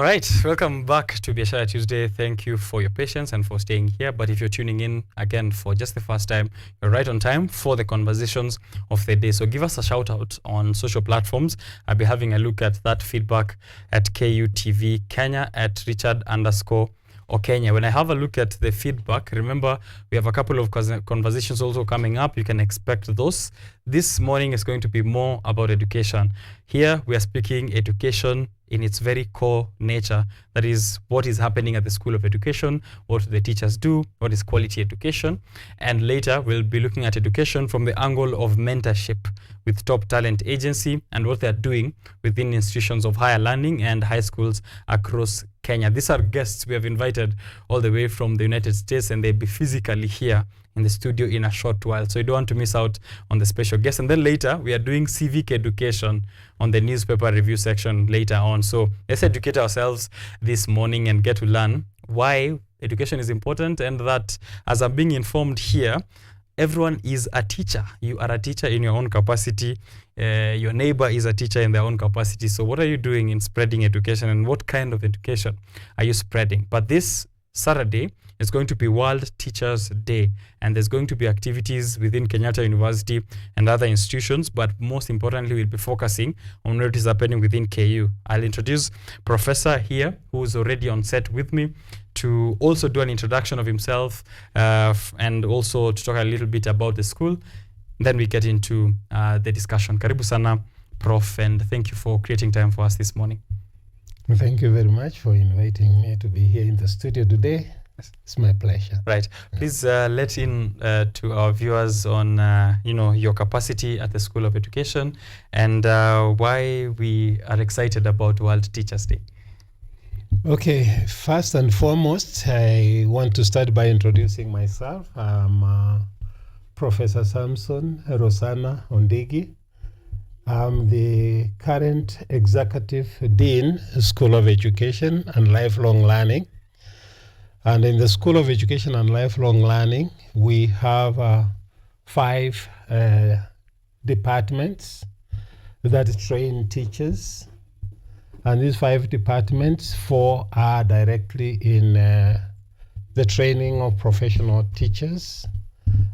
All right, welcome back to Biashara Tuesday. Thank you for your patience and for staying here. But if you're tuning in again for just the first time, you're right on time for the conversations of the day. So give us a shout out on social platforms. I'll be having a look at that feedback at KUTV Kenya at Richard_Okenya. When I have a look at the feedback, remember we have a couple of conversations also coming up. You can expect those. This morning is going to be more about education. Here we are speaking education in its very core nature. That is what is happening at the School of Education, what the teachers do, what is quality education. And later we'll be looking at education from the angle of mentorship with Top Talent Agency and what they're doing within institutions of higher learning and high schools across Kenya. These are guests we have invited all the way from the United States, and they'll be physically here in the studio in a short while. So you don't want to miss out on the special guest. And then later, we are doing civic education on the newspaper review section later on. So let's educate ourselves this morning and get to learn why education is important, and that as I'm being informed here, everyone is a teacher. You are a teacher in your own capacity. Your neighbor is a teacher in their own capacity. So what are you doing in spreading education, and what kind of education are you spreading? But this Saturday is going to be World Teachers Day, and there's going to be activities within Kenyatta University and other institutions, but most importantly, we'll be focusing on what is happening within KU. I'll introduce Professor here, who's already on set with me, to also do an introduction of himself and also to talk a little bit about the school. Then we get into the discussion. Karibu sana, Prof, and thank you for creating time for us this morning. Thank you very much for inviting me to be here in the studio today. It's my pleasure. Right. Please let in to our viewers on your capacity at the School of Education and why we are excited about World Teachers Day. Okay. First and foremost, I want to start by introducing myself. I'm Professor Samson R Ondigi. I'm the current Executive Dean, School of Education and Lifelong Learning. And in the School of Education and Lifelong Learning, we have 5 departments that train teachers. And these 5 departments, 4 are directly in the training of professional teachers,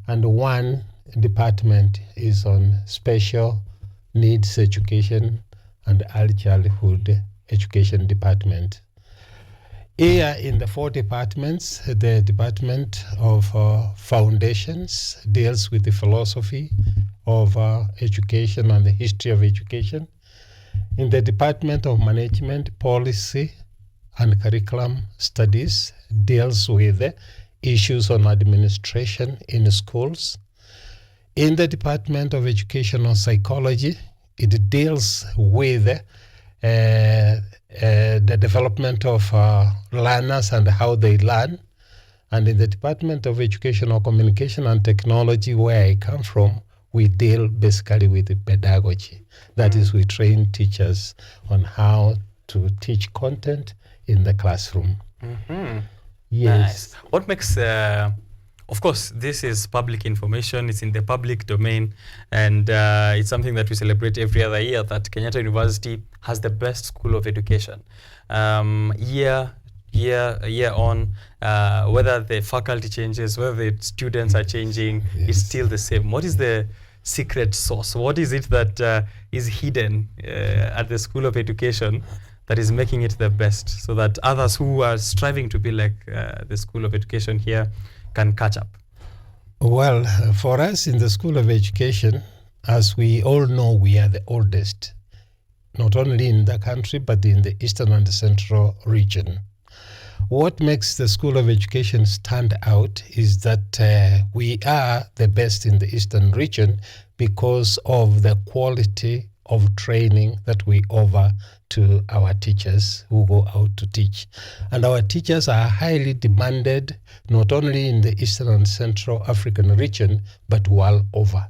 and 1 department is on special needs education and early childhood education department. Here in the 4 departments, the Department of Foundations deals with the philosophy of education and the history of education. In the Department of Management, Policy and Curriculum Studies deals with issues on administration in schools. In the Department of Educational Psychology, it deals with the development of learners and how they learn. And in the Department of Educational Communication and Technology, where I come from, we deal basically with the pedagogy. That is, we train teachers on how to teach content in the classroom. Mm-hmm. Yes. Nice. What makes of course, this is public information. It's in the public domain, and it's something that we celebrate every other year, that Kenyatta University has the best school of education. Year on, whether the faculty changes, whether the students are changing, yes, it's still the same. What is the secret sauce? What is it that is hidden at the School of Education that is making it the best, so that others who are striving to be like the School of Education here can catch up? Well, for us in the School of Education, as we all know, we are the oldest, not only in the country, but in the Eastern and the Central region. What makes the School of Education stand out is that we are the best in the Eastern region because of the quality of training that we offer to our teachers who go out to teach. And our teachers are highly demanded, not only in the Eastern and Central African region, but world over.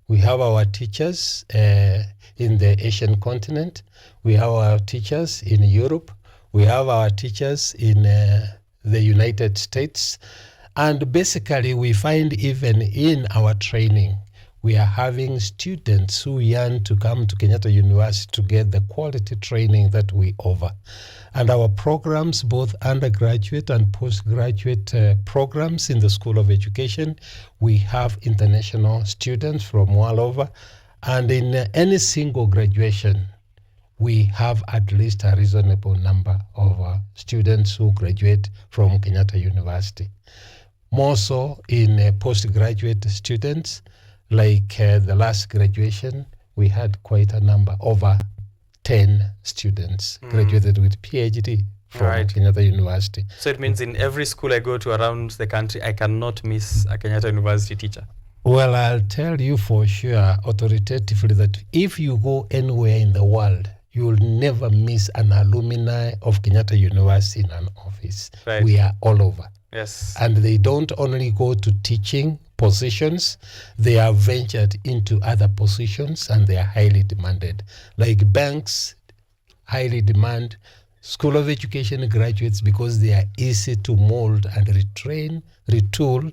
We have our teachers in the Asian continent. We have our teachers in Europe. We have our teachers in the United States. And basically, we find even in our training, we are having students who yearn to come to Kenyatta University to get the quality training that we offer. And our programs, both undergraduate and postgraduate programs in the School of Education, we have international students from all over. And in any single graduation, we have at least a reasonable number of students who graduate from Kenyatta University. More so in postgraduate students, like the last graduation, we had quite a number, over 10 students graduated with PhD from Kenyatta University. So it means in every school I go to around the country, I cannot miss a Kenyatta University teacher. Well, I'll tell you for sure, authoritatively, that if you go anywhere in the world, you will never miss an alumni of Kenyatta University in an office. Right. We are all over. Yes. And they don't only go to teaching positions, they are ventured into other positions and they are highly demanded. Like banks highly demand School of Education graduates because they are easy to mold and retrain, retool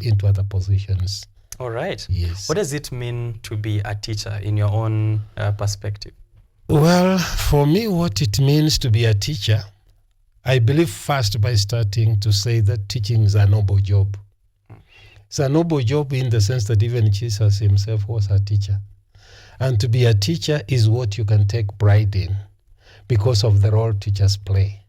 into other positions. All right. Yes. What does it mean to be a teacher in your own perspective? Well, for me, what it means to be a teacher, I believe first by starting to say that teaching is a noble job. It's a noble job in the sense that even Jesus himself was a teacher. And to be a teacher is what you can take pride in because of the role teachers play.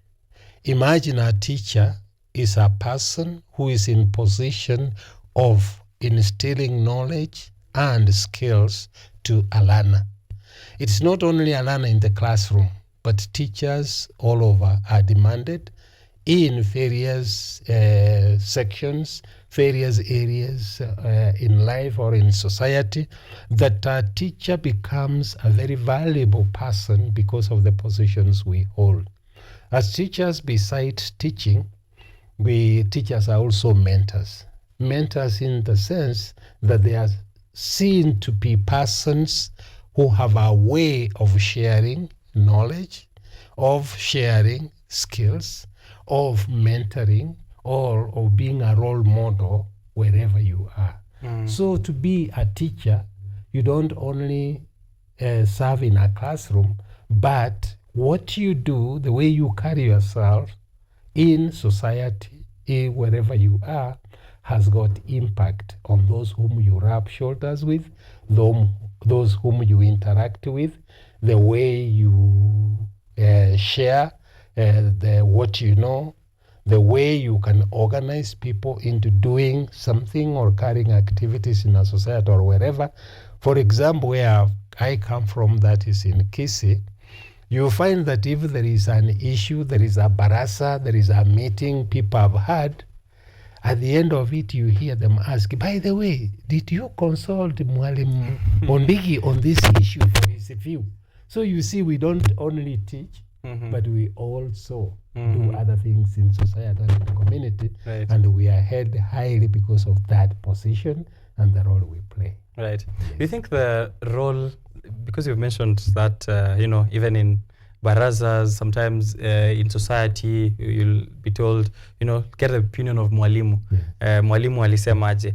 Imagine a teacher is a person who is in position of instilling knowledge and skills to a learner. It's not only a learner in the classroom, but teachers all over are demanded in various sections, various areas in life or in society, that a teacher becomes a very valuable person because of the positions we hold. As teachers, besides teaching, teachers are also mentors. Mentors in the sense that they are seen to be persons who have a way of sharing knowledge, of sharing skills, of mentoring, or of being a role model wherever you are. So to be a teacher, you don't only serve in a classroom, but what you do, the way you carry yourself in society, wherever you are, has got impact on those whom you rub shoulders with, those whom you interact with, the way you share what you know, the way you can organize people into doing something or carrying activities in a society or wherever. For example, where I come from, that is in Kisii, you find that if there is an issue, there is a barasa, there is a meeting people have had, at the end of it, you hear them ask, by the way, did you consult Mwalimu Ondigi on this issue for his view? So you see, we don't only teach, but we also do other things in society and in the community. Right. And we are held highly because of that position and the role we play. Right. Do you think the role, because you've mentioned that, even in barazas, sometimes in society, you'll be told, get the opinion of mwalimu. Mwalimu alisemaje.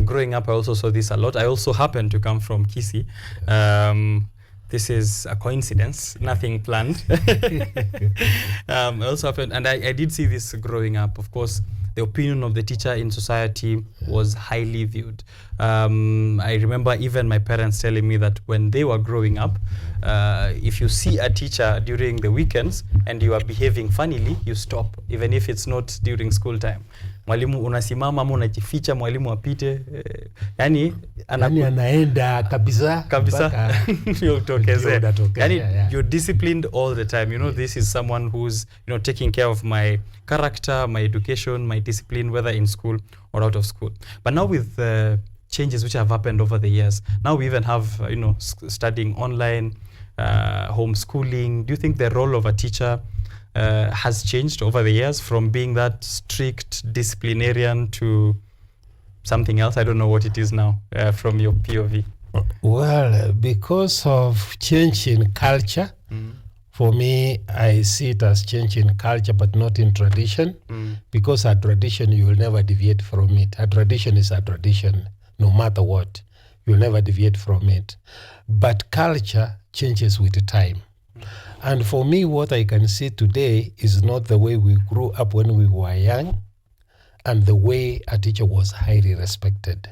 Growing up, I also saw this a lot. I also happen to come from Kisii. This is a coincidence, nothing planned. I also happened, and I did see this growing up. Of course, the opinion of the teacher in society was highly viewed. I remember even my parents telling me that when they were growing up, if you see a teacher during the weekends and you are behaving funnily, you stop, even if it's not during school time. Mwalimu unasimama ama unajificha mwalimu apite, yani anaenda kabisa utokeze. Yani you're disciplined all the time. This is someone who's taking care of my character, my education, my discipline, whether in school or out of school. But now with the changes which have happened over the years, now we even have studying online, homeschooling. Do you think the role of a teacher has changed over the years from being that strict disciplinarian to something else? I don't know what it is now from your POV. Well, because of change in culture, for me, I see it as change in culture, but not in tradition, because a tradition, you will never deviate from it. A tradition is a tradition, no matter what. You'll never deviate from it. But culture changes with time. And for me, what I can see today is not the way we grew up when we were young and the way a teacher was highly respected.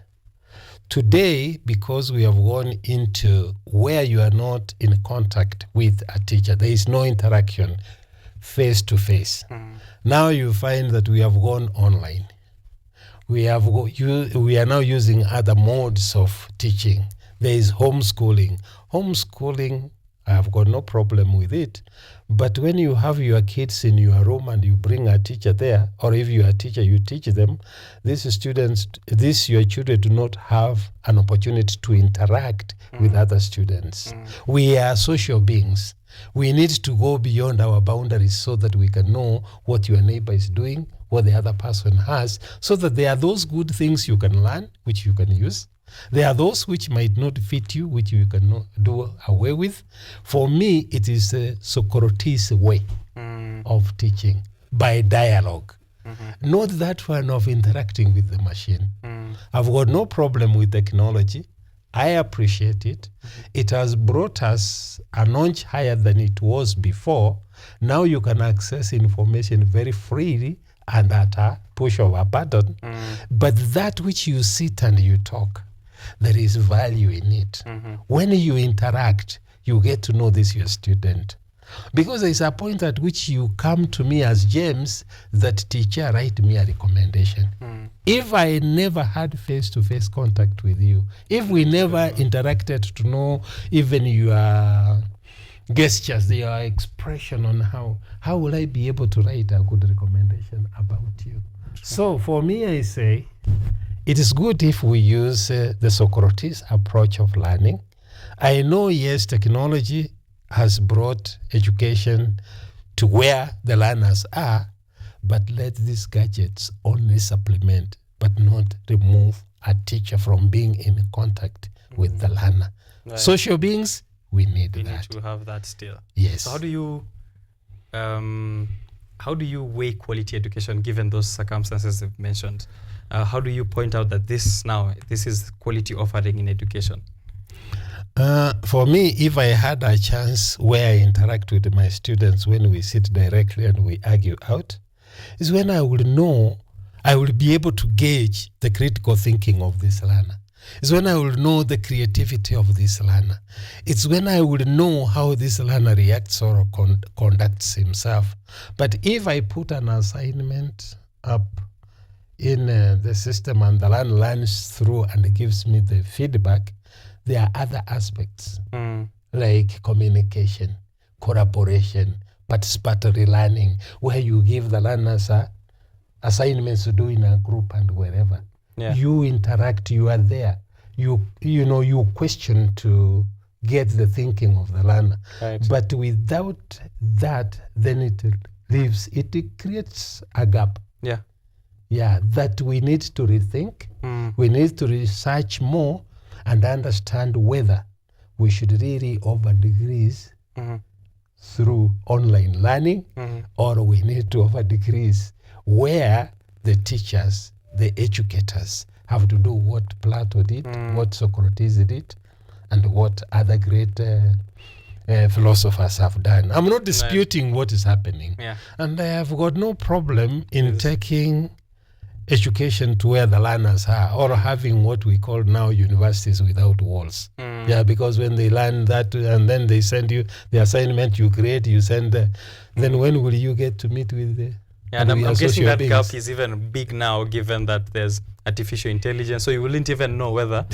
Today, because we have gone into where you are not in contact with a teacher, there is no interaction face to face. Now you find that we have gone online. We are now using other modes of teaching. There is homeschooling. Homeschooling, I have got no problem with it. But when you have your kids in your room and you bring a teacher there, or if you are a teacher, you teach them, your children do not have an opportunity to interact with other students. We are social beings. We need to go beyond our boundaries so that we can know what your neighbor is doing, what the other person has, so that there are those good things you can learn, which you can use. There are those which might not fit you, which you can do away with. For me, it is a Socrates way of teaching, by dialogue. Not that one of interacting with the machine. I've got no problem with technology. I appreciate it. It has brought us a notch higher than it was before. Now you can access information very freely and at a push of a button. But that which you sit and you talk, there is value in it. When you interact, you get to know this your student. Because there is a point at which you come to me as James, that teacher, write me a recommendation. If I never had face-to-face contact with you, if we never interacted to know even your gestures, your expression on how will I be able to write a good recommendation about you? So for me, I say, it is good if we use the Socrates approach of learning. I know, yes, technology has brought education to where the learners are, but let these gadgets only supplement, but not remove a teacher from being in contact with the learner. Right. Social beings, we need that. We need to have that still. Yes. So how do you weigh quality education given those circumstances you've mentioned? How do you point out that this is quality offering in education? For me, if I had a chance where I interact with my students when we sit directly and we argue out, is when I will be able to gauge the critical thinking of this learner. It's when I will know the creativity of this learner. It's when I will know how this learner reacts or conducts himself. But if I put an assignment up in the system and the learner learns through and gives me the feedback, there are other aspects like communication, collaboration, participatory learning, where you give the learners assignments to do in a group and wherever. Yeah. You interact, you are there. You question to get the thinking of the learner. Right. But without that, then it creates a gap. Yeah. Yeah, that we need to rethink. We need to research more and understand whether we should really offer degrees through online learning, or we need to offer degrees where the teachers, the educators, have to do what Plato did, what Socrates did, and what other great philosophers have done. I'm not disputing what is happening. Yeah. And I have got no problem in taking education to where the learners are, or having what we call now universities without walls. Yeah, because when they learn that and then they send you the assignment, you create, you send then when will you get to meet with the and I'm guessing that gap is even big now, given that there's artificial intelligence, so you wouldn't even know whether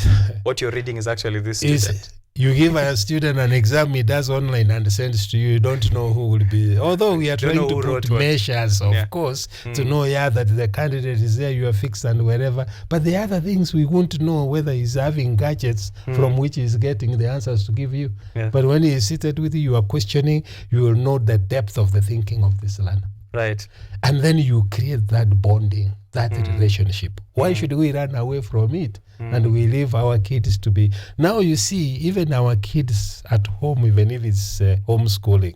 what you're reading is actually this student. You give a student an exam, he does online and sends to you. You don't know who will be. Although we are trying to put measures, of course, to know, that the candidate is there, you are fixed and wherever. But the other things we won't know whether he's having gadgets from which he's getting the answers to give you. Yeah. But when he is seated with you, you are questioning, you will know the depth of the thinking of this learner. Right. And then you create that bonding, that relationship. Why should we run away from it? And we leave our kids to be. Now you see, even our kids at home, even if it's homeschooling,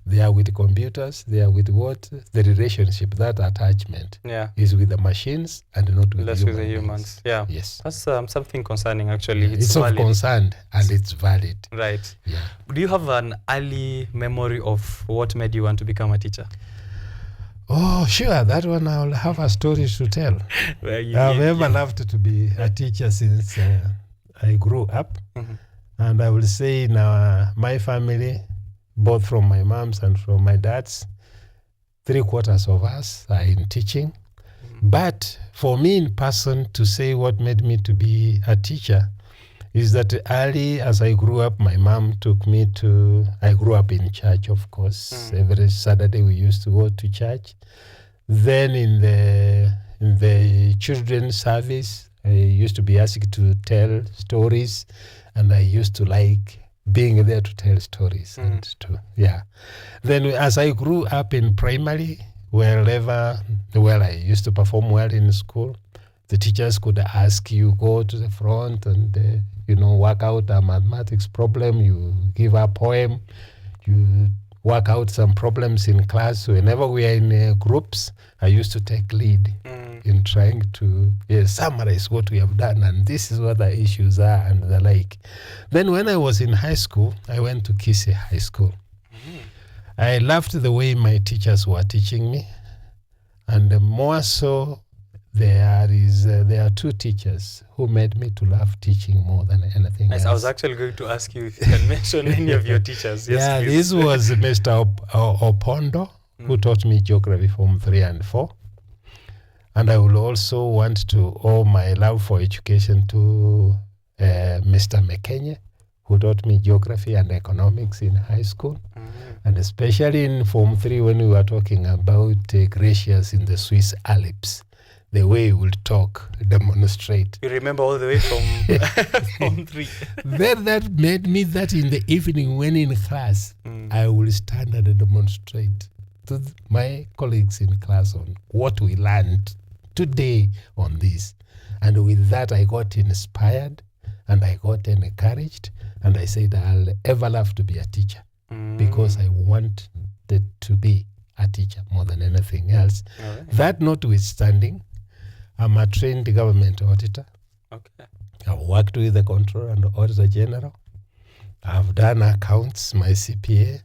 They are with computers. They are with what? The relationship, that attachment is with the machines and not with the humans. Yeah. Yes. That's something concerning, actually. It's of concern and it's valid. Right. Yeah. Do you have an early memory of what made you want to become a teacher? Oh, sure. That one I'll have a story to tell. I've ever loved to be a teacher since I grew up. And I will say in my family, both from my mom's and from my dad's, 3/4 of us are in teaching. But for me in person to say what made me to be a teacher is that early as I grew up, my mom took me I grew up in church, of course. Every Saturday we used to go to church. Then in the children's service, I used to be asked to tell stories, and I used to like being there to tell stories. Then as I grew up in primary, I used to perform well in school. The teachers could ask you, go to the front and work out a mathematics problem. You give a poem. You work out some problems in class. So whenever we are in groups, I used to take lead in trying to summarize what we have done, and this is what the issues are and the like. Then when I was in high school, I went to Kisii High School. I loved the way my teachers were teaching me, and more so, there are 2 teachers who made me to love teaching more than anything else. I was actually going to ask you if you can mention any of your teachers. Yes, please. This was Mr. Opondo, who taught me geography from 3 and 4. And I will also want to owe my love for education to Mr. Mekenye, who taught me geography and economics in high school. And especially in Form 3 when we were talking about glaciers in the Swiss Alps. The way he would talk, demonstrate. You remember all the way from Form 3. Then that made me that in the evening when in class, I will stand and demonstrate to my colleagues in class on what we learned today on this. And with that, I got inspired and I got encouraged. And I said, I'll ever love to be a teacher because I wanted to be a teacher more than anything else. Right. That notwithstanding, I'm a trained government auditor. Okay. I've worked with the Controller and Auditor General. I've done accounts, my CPA,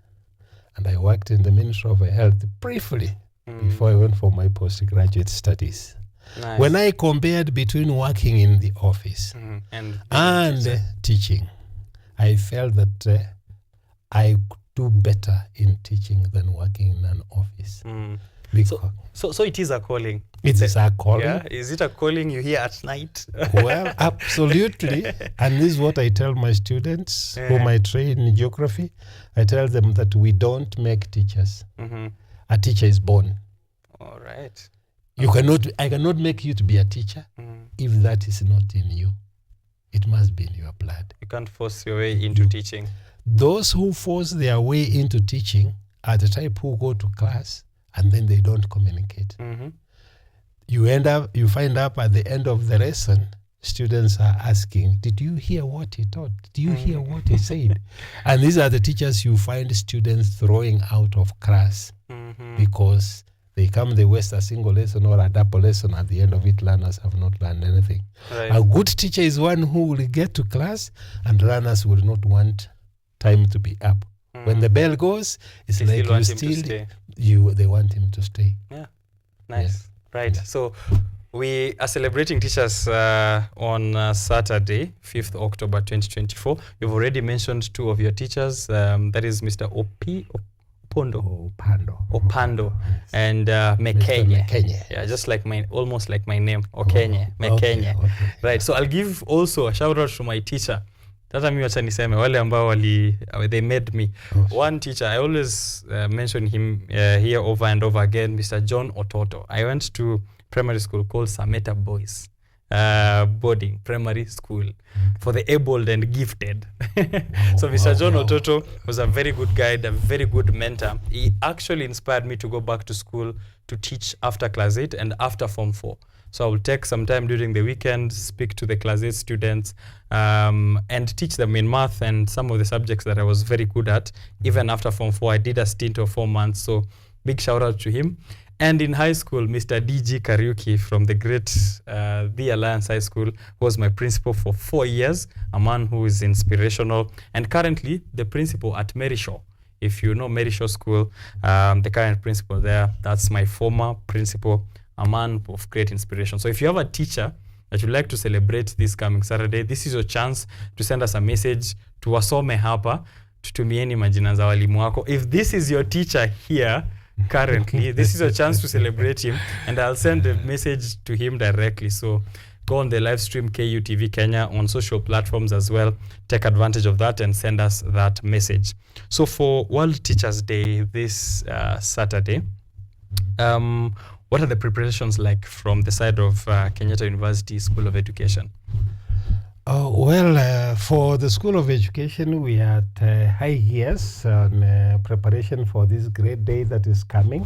and I worked in the Ministry of Health briefly before I went for my postgraduate studies. Nice. When I compared between working in the office and teaching, I felt that I could do better in teaching than working in an office. So it is a calling. It is a calling. Yeah? Is it a calling you hear at night? Well, absolutely. And this is what I tell my students whom I train in geography. I tell them that we don't make teachers. A teacher is born. All right. I cannot make you to be a teacher if that is not in you. It must be in your blood. You can't force your way into teaching. Those who force their way into teaching are the type who go to class and then they don't communicate. You find up at the end of the lesson, students are asking, did you hear what he taught? Did you hear what he said? And these are the teachers you find students throwing out of class because they waste a single lesson or a double lesson. At the end of it, learners have not learned anything. Right. A good teacher is one who will get to class and learners will not want time to be up. When the bell goes, it's they like they want him to stay. Yeah, nice. Yeah. Right. Yeah. So we are celebrating teachers on Saturday, 5th October 2024. You've already mentioned 2 of your teachers. That is Mr. Opando and Mekenye. Yeah, just like almost like my name, Okenye, Mekenye. Okay. Right. So I'll give also a shout out to my teacher. Tata mi wacha niseme wale ambao they made me. One teacher, I always mention him here over and over again, Mr. John Ototo. I went to primary school called Sameta Boys boarding primary school for the able and gifted. So Mr. John Ototo was a very good guide, a very good mentor. He actually inspired me to go back to school to teach after class 8 and after Form 4. So I will take some time during the weekend, speak to the class 8 students, and teach them in math and some of the subjects that I was very good at. Even after Form 4, I did a stint of 4 months. So big shout out to him. And in high school, Mr. DG Kariuki from the great The Alliance High School was my principal for 4 years, a man who is inspirational, and currently the principal at Maisha. If you know Maisha School, the current principal there, that's my former principal, a man of great inspiration. So if you have a teacher that you'd like to celebrate this coming Saturday, this is your chance to send us a message to wasome hapa, tutumieni majina za walimu wako. If this is your teacher here, currently, this is a chance to celebrate him, and I'll send a message to him directly. So go on the live stream KUTV Kenya on social platforms as well. Take advantage of that and send us that message. So for World Teachers Day this Saturday, what are the preparations like from the side of Kenyatta University School of Education? For the School of Education, we are at high gears on preparation for this great day that is coming.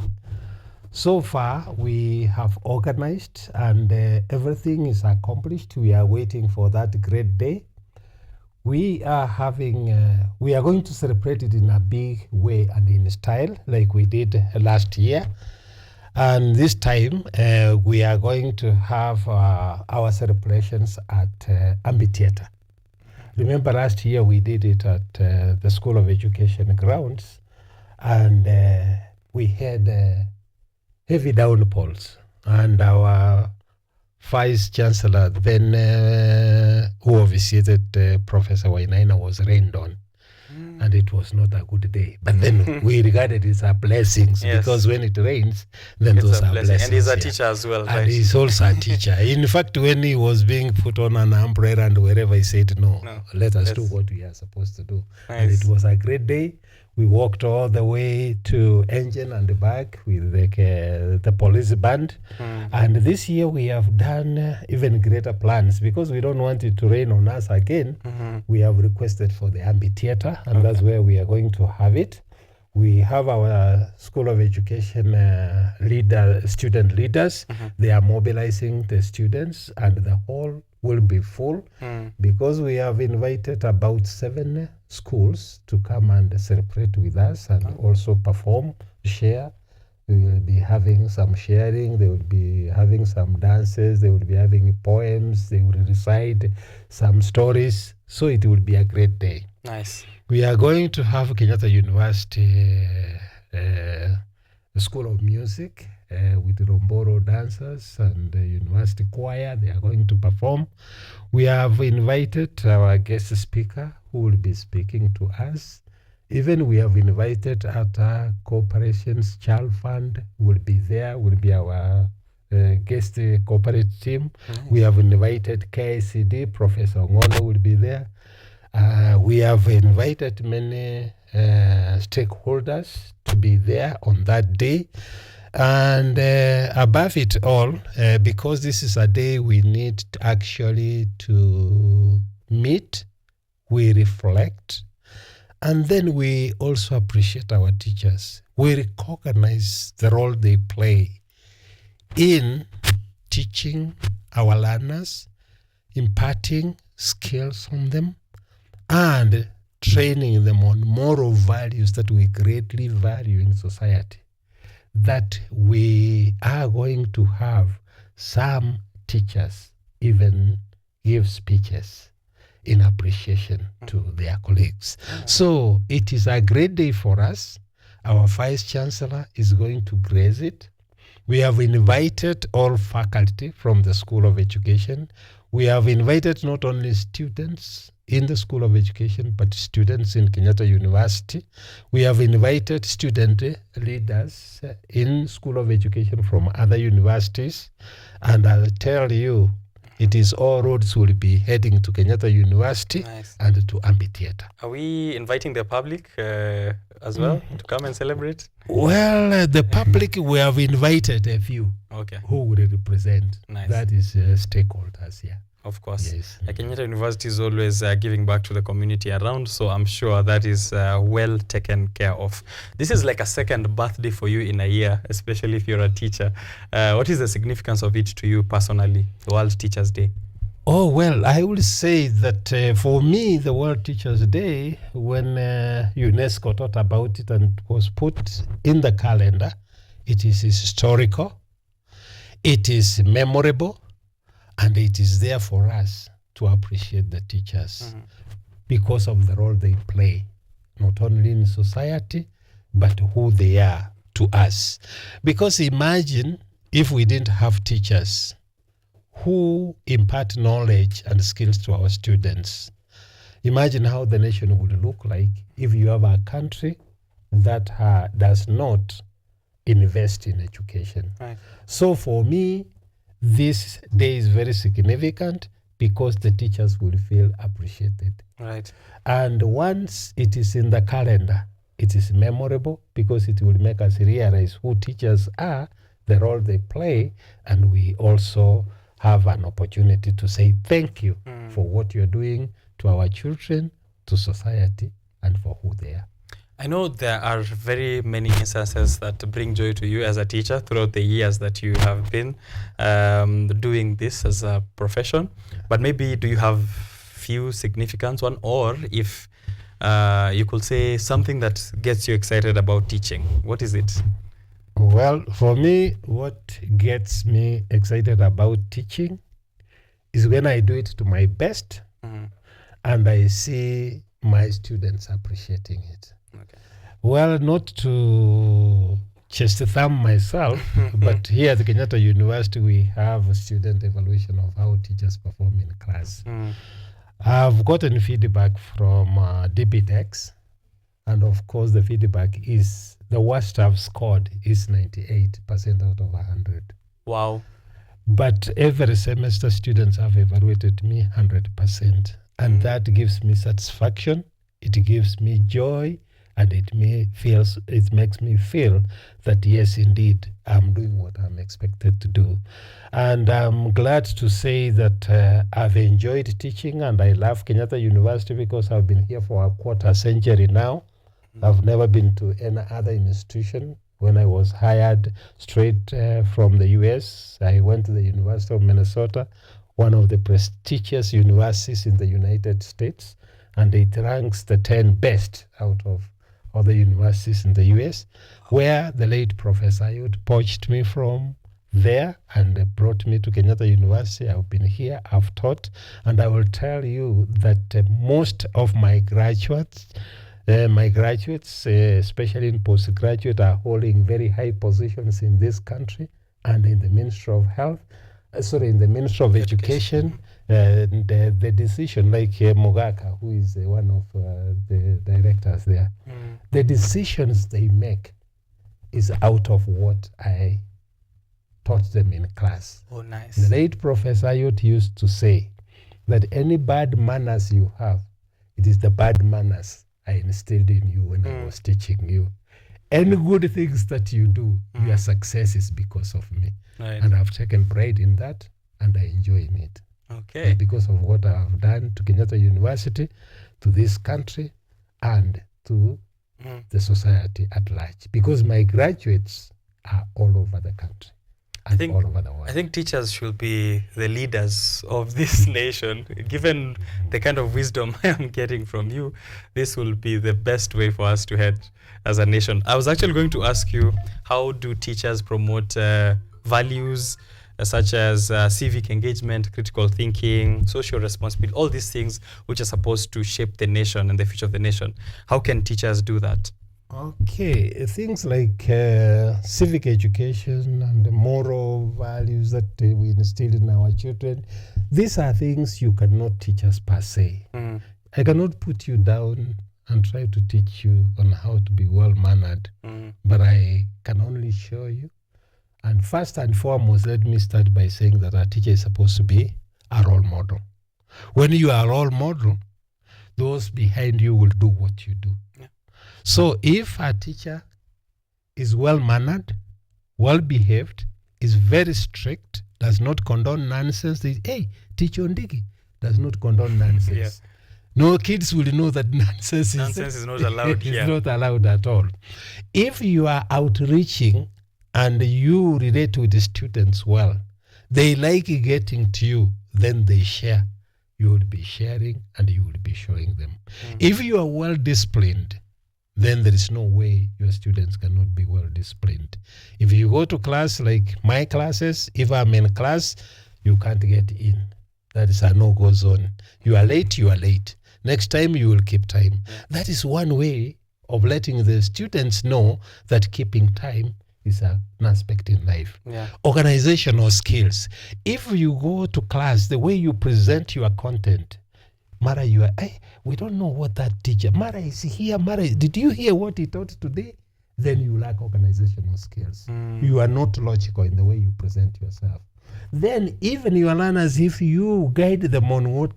So far, we have organized and everything is accomplished. We are waiting for that great day. We are going to celebrate it in a big way and in style like we did last year. And this time, we are going to have our celebrations at amphitheater. Remember last year we did it at the School of Education grounds, and we had heavy downpours. And our Vice Chancellor then, who officiated Professor Wainaina, was rained on. And it was not a good day. But then we regarded it as a blessings, because when it rains, then those are blessings. And he's a teacher as well, right? And he's also a teacher. In fact, when he was being put on an umbrella and wherever, he said, no, let us do what we are supposed to do. Nice. And it was a great day. We walked all the way to Engine and back with the police band. And this year we have done even greater plans, because we don't want it to rain on us again. We have requested for the amphitheater, and that's where we are going to have it. We have our School of Education student leaders. They are mobilizing the students, and the hall will be full because we have invited about 7 schools to come and celebrate with us and also perform, share. We will be having some sharing, they will be having some dances, they will be having poems, they will recite some stories. So it will be a great day. Nice. We are going to have Kenyatta University School of Music with Romboro dancers and the university choir. They are going to perform. We have invited our guest speaker who will be speaking to us. Even we have invited Ata Corporations Child Fund will be there, will be our guest corporate team. Nice. We have invited KICD, Professor Ngono will be there. We have invited many stakeholders to be there on that day. And above it all, because this is a day we need actually to meet, we reflect, and then we also appreciate our teachers. We recognize the role they play in teaching our learners, imparting skills on them, and training them on moral values that we greatly value in society. That we are going to have some teachers even give speeches in appreciation to their colleagues. So it is a great day for us. Our Vice Chancellor is going to grace it. We have invited all faculty from the School of Education. We have invited not only students in the School of Education, but students in Kenyatta University. We have invited student leaders in School of Education from other universities. And I'll tell you, it is all roads will be heading to Kenyatta University. Nice. And to amphitheater. Are we inviting the public as well to come and celebrate? Well, the public, we have invited a few who will represent. Nice. That is stakeholders, yeah. Of course. Yes. Kenyatta University is always giving back to the community around, so I'm sure that is well taken care of. This is like a second birthday for you in a year, especially if you're a teacher. What is the significance of it to you personally, the World Teachers Day? Oh, well, I will say that for me, the World Teachers Day, when UNESCO thought about it and it was put in the calendar, it is historical, it is memorable, and it is there for us to appreciate the teachers because of the role they play, not only in society, but who they are to us. Because imagine if we didn't have teachers who impart knowledge and skills to our students. Imagine how the nation would look like if you have a country that does not invest in education. Right. So for me, this day is very significant because the teachers will feel appreciated. Right. And once it is in the calendar, it is memorable because it will make us realize who teachers are, the role they play, and we also have an opportunity to say thank you for what you're doing to our children, to society, and for who they are. I know there are very many instances that bring joy to you as a teacher throughout the years that you have been doing this as a profession, but maybe do you have few significant one, or if you could say something that gets you excited about teaching, what is it? Well, for me, what gets me excited about teaching is when I do it to my best and I see my students appreciating it. Okay. Well, not to chest thumb myself, but here at the Kenyatta University, we have a student evaluation of how teachers perform in class. I've gotten feedback from DBTEX, and of course, the feedback is the worst I've scored is 98% out of 100. Wow. But every semester, students have evaluated me 100%. And that gives me satisfaction, it gives me joy, and it makes me feel that, yes, indeed, I'm doing what I'm expected to do. And I'm glad to say that I've enjoyed teaching, and I love Kenyatta University because I've been here for a quarter century now. I've never been to any other institution. When I was hired straight from the US, I went to the University of Minnesota, one of the prestigious universities in the United States, and it ranks the 10 best out of other universities in the US, where the late Professor Ayud poached me from there and brought me to Kenyatta University. I've been here, I've taught, and I will tell you that most of my graduates, especially in postgraduate, are holding very high positions in this country and in the Ministry of Health, in the Ministry of Education. And the decision, like Mogaka, who is one of the directors there, the decisions they make is out of what I taught them in class. Oh, nice. The late Professor Ayot used to say that any bad manners you have, it is the bad manners I instilled in you when I was teaching you. Any good things that you do, your success is because of me. Right. And I've taken pride in that, and I enjoy it. Okay. And because of what I've done to Kenyatta University, to this country, and to the society at large. Because my graduates are all over the country. I think all over the world. I think teachers should be the leaders of this nation. Given the kind of wisdom I am getting from you, this will be the best way for us to head as a nation. I was actually going to ask you, how do teachers promote values such as civic engagement, critical thinking, social responsibility, all these things which are supposed to shape the nation and the future of the nation? How can teachers do that? Okay, things like civic education and the moral values that we instill in our children, these are things you cannot teach us per se. I cannot put you down and try to teach you on how to be well-mannered, but I can only show you. And first and foremost, let me start by saying that a teacher is supposed to be a role model. When you are a role model, those behind you will do what you do. Yeah. So if a teacher is well-mannered, well-behaved, is very strict, does not condone nonsense. Hey, teacher Ondigi does not condone nonsense. No, kids will know that nonsense is not allowed here. It's not allowed at all. If you are outreaching and you relate with the students well, they like getting to you, then they share. You will be sharing and you will be showing them. If you are well disciplined, then there is no way your students cannot be well disciplined. If you go to class like my classes, if I'm in class, you can't get in. That is a no-go zone. You are late, you are late. Next time you will keep time. That is one way of letting the students know that keeping time is an aspect in life. Organizational skills. If you go to class, the way you present your content, Mara, you are, we don't know what that teacher, Mara is here, Mara, did you hear what he taught today? Then you lack organizational skills. You are not logical in the way you present yourself. Then even your learners, if you guide them on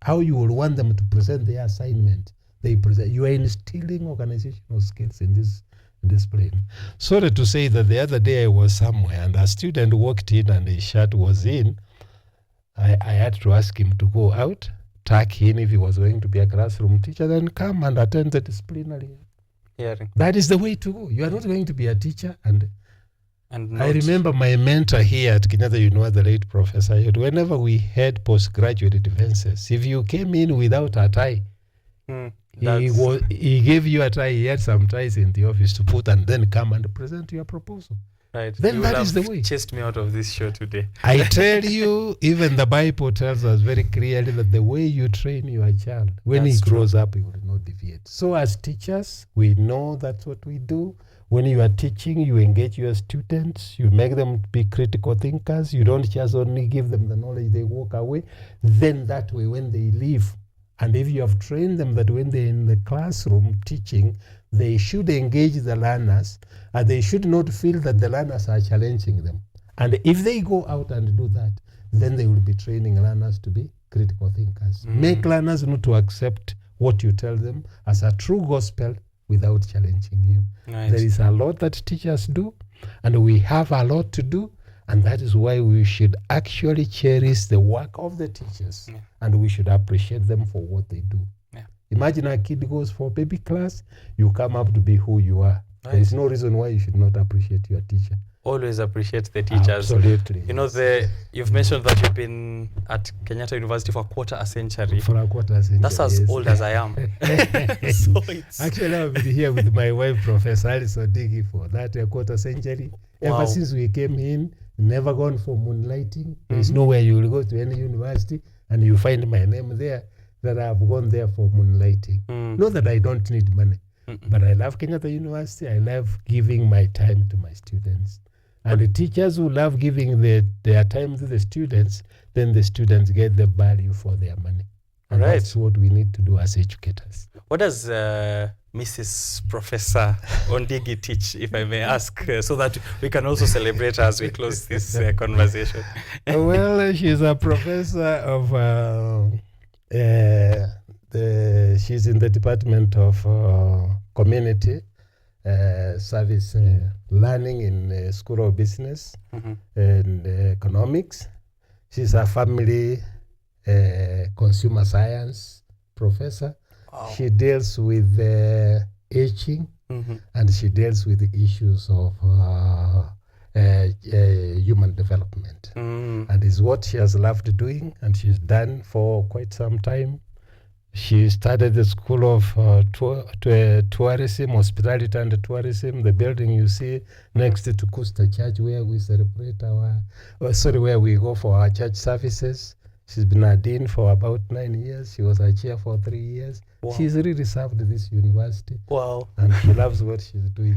how you will want them to present their assignment, you are instilling organizational skills in this plane. Sorry to say that the other day I was somewhere and a student walked in and his shirt was in. I had to ask him to go out, tuck in if he was going to be a classroom teacher, then come and attend the disciplinary hearing. That is the way to go. You are not going to be a teacher. And I remember my mentor here at Kenyatta University, the late Professor, whenever we had postgraduate defenses, if you came in without a tie, he gave you a tie. He had some ties in the office to put and then come and present your proposal. Right. Then that is the way. Chased me out of this show today. I tell you, even the Bible tells us very clearly that the way you train your child, when he grows up, he will not deviate. So as teachers, we know that's what we do. When you are teaching, you engage your students, you make them be critical thinkers. You don't just only give them the knowledge, they walk away. Then that way, when they leave, and if you have trained them that when they're in the classroom teaching, they should engage the learners and they should not feel that the learners are challenging them. And if they go out and do that, then they will be training learners to be critical thinkers. Make learners not to accept what you tell them as a true gospel without challenging you. There is a lot that teachers do, and we have a lot to do. And that is why we should actually cherish the work of the teachers and we should appreciate them for what they do. Imagine a kid goes for baby class, you come up to be who you are. There is no reason why you should not appreciate your teacher. Always appreciate the teachers. Absolutely. You know, you've mentioned that you've been at Kenyatta University for a quarter a century. For a quarter a century. That's as old as I am. So actually, I've been here with my wife, Professor Ondigi, for that a quarter century. Ever since we came in, never gone for moonlighting. There is nowhere you will go to any university and you find my name there that I have gone there for moonlighting. Not that I don't need money, but I love Kenyatta University. I love giving my time to my students. And the teachers who love giving their time to the students, then the students get the value for their money. And that's what we need to do as educators. What does Mrs. Professor Ondigi teach, if I may ask, so that we can also celebrate as we close this conversation? Well, she's a professor of, she's in the Department of Community Service Learning in School of Business and Economics. She's a family consumer science professor. She deals with aging and she deals with the issues of human development. And is what she has loved doing and she's done for quite some time. She started the School of Tourism, Hospitality and Tourism, the building you see next to Kusta Church where we celebrate where we go for our church services. She's been a dean for about 9 years. She was a chair for 3 years. She's really served this university. And she loves what she's doing.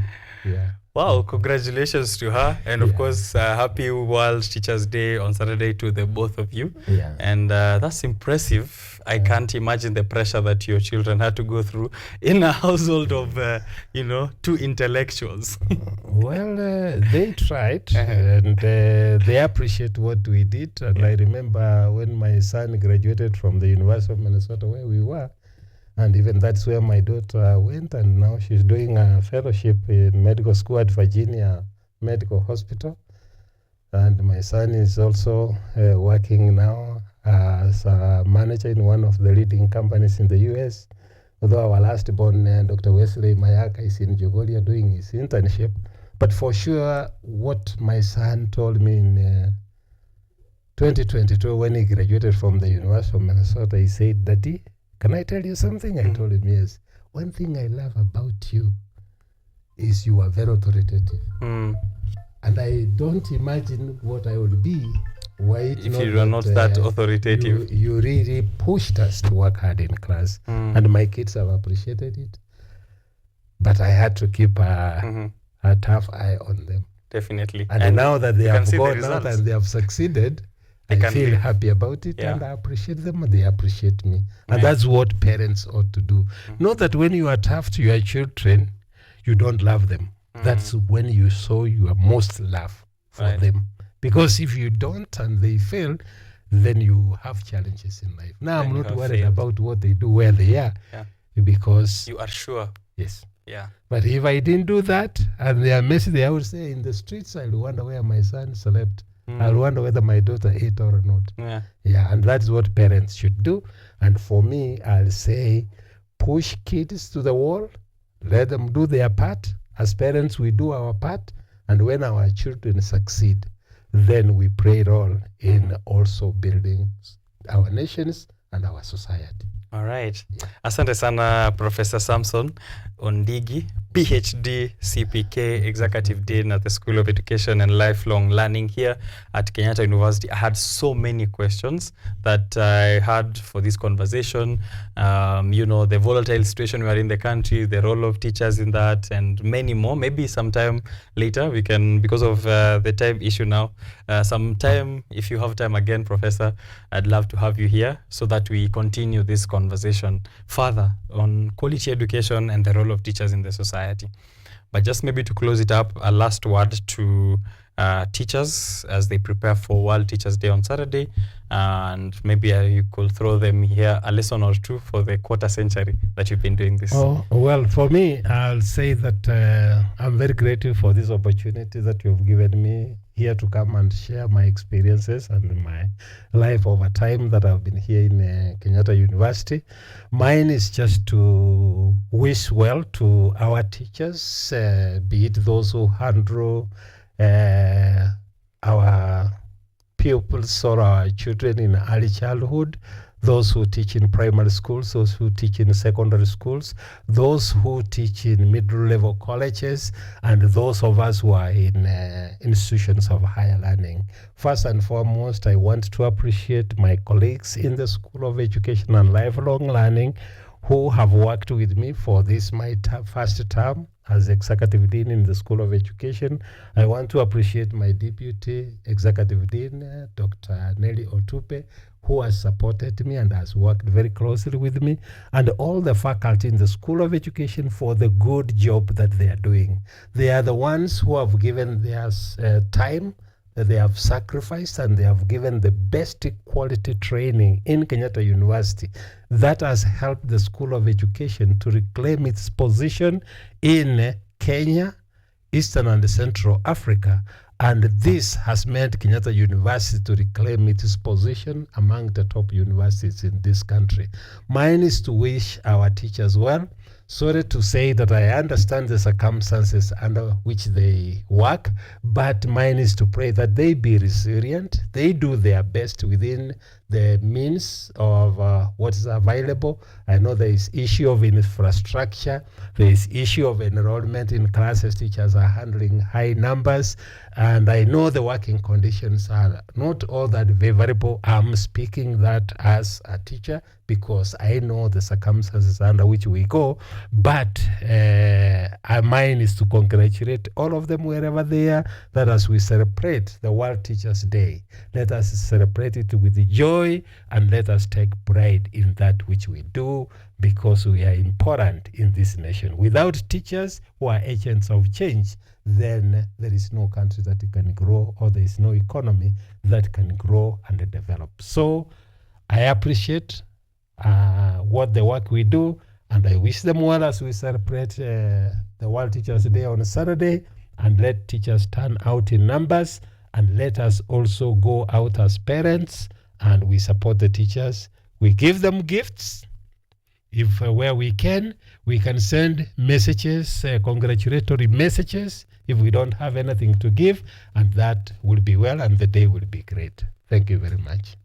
Wow, congratulations to her. And of course, happy World Teachers Day on Saturday to the both of you. And that's impressive. I can't imagine the pressure that your children had to go through in a household of, two intellectuals. Well, they tried and they appreciate what we did. And I remember when my son graduated from the University of Minnesota where we were, and even that's where my daughter went, and now she's doing a fellowship in medical school at Virginia Medical Hospital. And my son is also working now as a manager in one of the leading companies in the US. Although our last born, Dr. Wesley Mayaka, is in Jogolia doing his internship. But for sure, what my son told me in 2022 when he graduated from the University of Minnesota, he said, "Daddy, can I tell you something?" I told him, yes. "One thing I love about you is you are very authoritative. And I don't imagine what I would be if you are not that authoritative. You really pushed us to work hard in class. And my kids have appreciated it. But I had to keep a tough eye on them. Definitely. And now that they have gone out and they have succeeded, I feel happy about it, and I appreciate them and they appreciate me. And that's what parents ought to do. Not that when you are tough to your children, you don't love them. That's when you show your most love for them. Because if you don't and they fail, then you have challenges in life. Now, I'm not worried about what they do, where they are, because you are sure. Yes. Yeah. But if I didn't do that and they are messy, I would say in the streets, I'll wonder where my son slept. I'll wonder whether my daughter ate or not. Yeah, and that's what parents should do. And for me, I'll say push kids to the wall, let them do their part. As parents, we do our part. And when our children succeed, then we play a role in also building our nations and our society. All right. Asante sana Professor Samson Ondigi, PhD, CPK, Executive Dean at the School of Education and Lifelong Learning here at Kenyatta University. I had so many questions that I had for this conversation. The volatile situation we are in the country, the role of teachers in that, and many more. Maybe sometime later we can, because of the time issue now, sometime, if you have time again, Professor, I'd love to have you here so that we continue this conversation further on quality education and the role of teachers in the society. But just maybe to close it up, a last word to teachers as they prepare for World Teachers Day on Saturday, and maybe you could throw them here a lesson or two for the quarter century that you've been doing this. Oh, well, for me, I'll say that I'm very grateful for this opportunity that you've given me here to come and share my experiences and my life over time that I've been here in Kenyatta University. Mine is just to wish well to our teachers, be it those who handle our pupils or our children in early childhood, those who teach in primary schools, those who teach in secondary schools, those who teach in middle-level colleges, and those of us who are in institutions of higher learning. First and foremost, I want to appreciate my colleagues in the School of Education and Lifelong Learning who have worked with me for this, my first term as Executive Dean in the School of Education. I want to appreciate my Deputy Executive Dean, Dr. Nelly Otupe, who has supported me and has worked very closely with me, and all the faculty in the School of Education for the good job that they are doing. They are the ones who have given their time, that they have sacrificed, and they have given the best quality training in Kenyatta University that has helped the School of Education to reclaim its position in Kenya, Eastern and Central Africa. And this has meant Kenyatta University to reclaim its position among the top universities in this country. Mine is to wish our teachers well. Sorry to say that I understand the circumstances under which they work, but mine is to pray that they be resilient. They do their best within the means of what is available. I know there is issue of infrastructure. There is issue of enrollment in classes. Teachers are handling high numbers. And I know the working conditions are not all that favorable. I'm speaking that as a teacher because I know the circumstances under which we go. But mine is to congratulate all of them wherever they are, that as we celebrate the World Teachers Day, let us celebrate it with joy and let us take pride in that which we do, because we are important in this nation. Without teachers who are agents of change, then there is no country that can grow, or there is no economy that can grow and develop. So I appreciate what the work we do, and I wish them well as we celebrate the World Teachers Day on Saturday, and let teachers turn out in numbers And let us also go out as parents and we support the teachers. We give them gifts. If where we can send messages, congratulatory messages, if we don't have anything to give, and that will be well, and the day will be great. Thank you very much.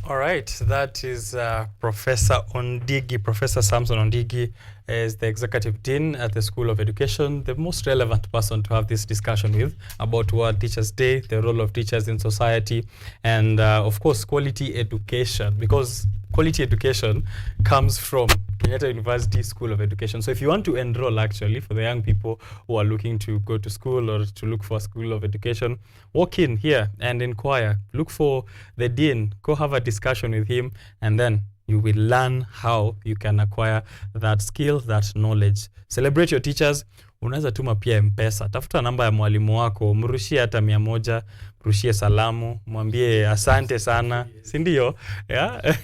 All right, that is Professor Ondigi. Professor Samson Ondigi is the Executive Dean at the School of Education, the most relevant person to have this discussion with about World Teachers' Day, the role of teachers in society, and of course, quality education, because quality education comes from Kenyatta University School of Education. So if you want to enroll, actually, for the young people who are looking to go to school or to look for a school of education, walk in here and inquire. Look for the dean, go have a discussion with him, and then you will learn how you can acquire that skill, that knowledge. Celebrate your teachers. Unaweza tuma pia M-Pesa. Tafuta namba ya mwalimu wako, mrushie hata 100, mrushie salamu, mwambie asante sana, si ndio? Yeah?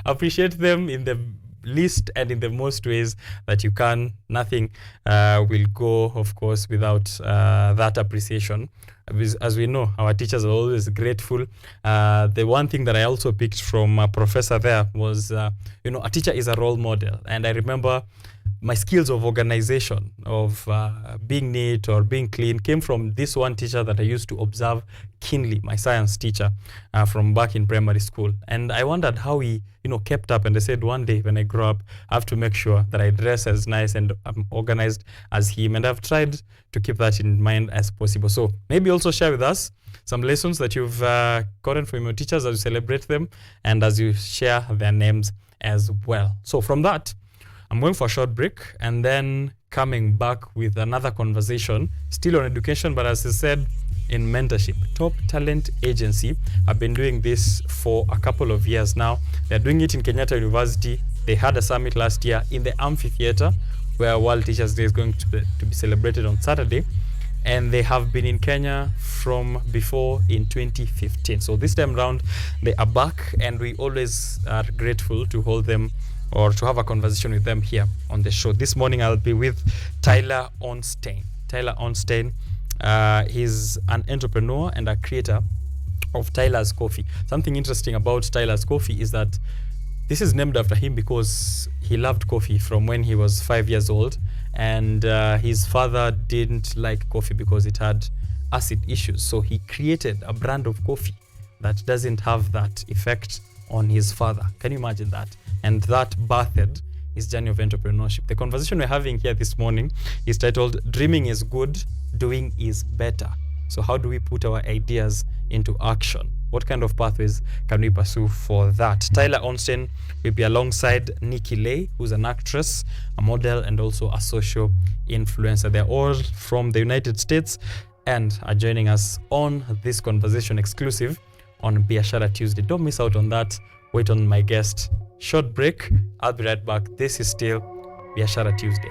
Appreciate them in the least and in the most ways that you can. Nothing will go, of course, without that appreciation. As we know, our teachers are always grateful. The one thing that I also picked from a professor there was, a teacher is a role model. And I remember my skills of organization, of being neat or being clean, came from this one teacher that I used to observe keenly, my science teacher from back in primary school. And I wondered how he kept up. And I said, one day when I grow up, I have to make sure that I dress as nice and organized as him. And I've tried to keep that in mind as possible. So maybe also share with us some lessons that you've gotten from your teachers as you celebrate them and as you share their names as well. So from that, I'm going for a short break and then coming back with another conversation, still on education, but as I said, in mentorship. Top Talent Agency have been doing this for a couple of years now. They're doing it in Kenyatta University. They had a summit last year in the amphitheater where World Teachers' Day is going to be celebrated on Saturday. And they have been in Kenya from before in 2015. So this time around, they are back and we always are grateful to hold them or to have a conversation with them here on the show. This morning, I'll be with Tyler Ornstein. Tyler Ornstein, he's an entrepreneur and a creator of Tyler's Coffee. Something interesting about Tyler's Coffee is that this is named after him because he loved coffee from when he was 5 years old. And his father didn't like coffee because it had acid issues. So he created a brand of coffee that doesn't have that effect on his father. Can you imagine that? And that birthed his journey of entrepreneurship. The conversation we're having here this morning is titled, Dreaming is Good, Doing is Better. So how do we put our ideas into action? What kind of pathways can we pursue for that? Tyler Ornstein will be alongside Nikki Lay, who's an actress, a model, and also a social influencer. They're all from the United States and are joining us on this conversation exclusive on Biashara Tuesday. Don't miss out on that. Wait on my guest. Short break. I'll be right back. This is still Biashara Tuesday.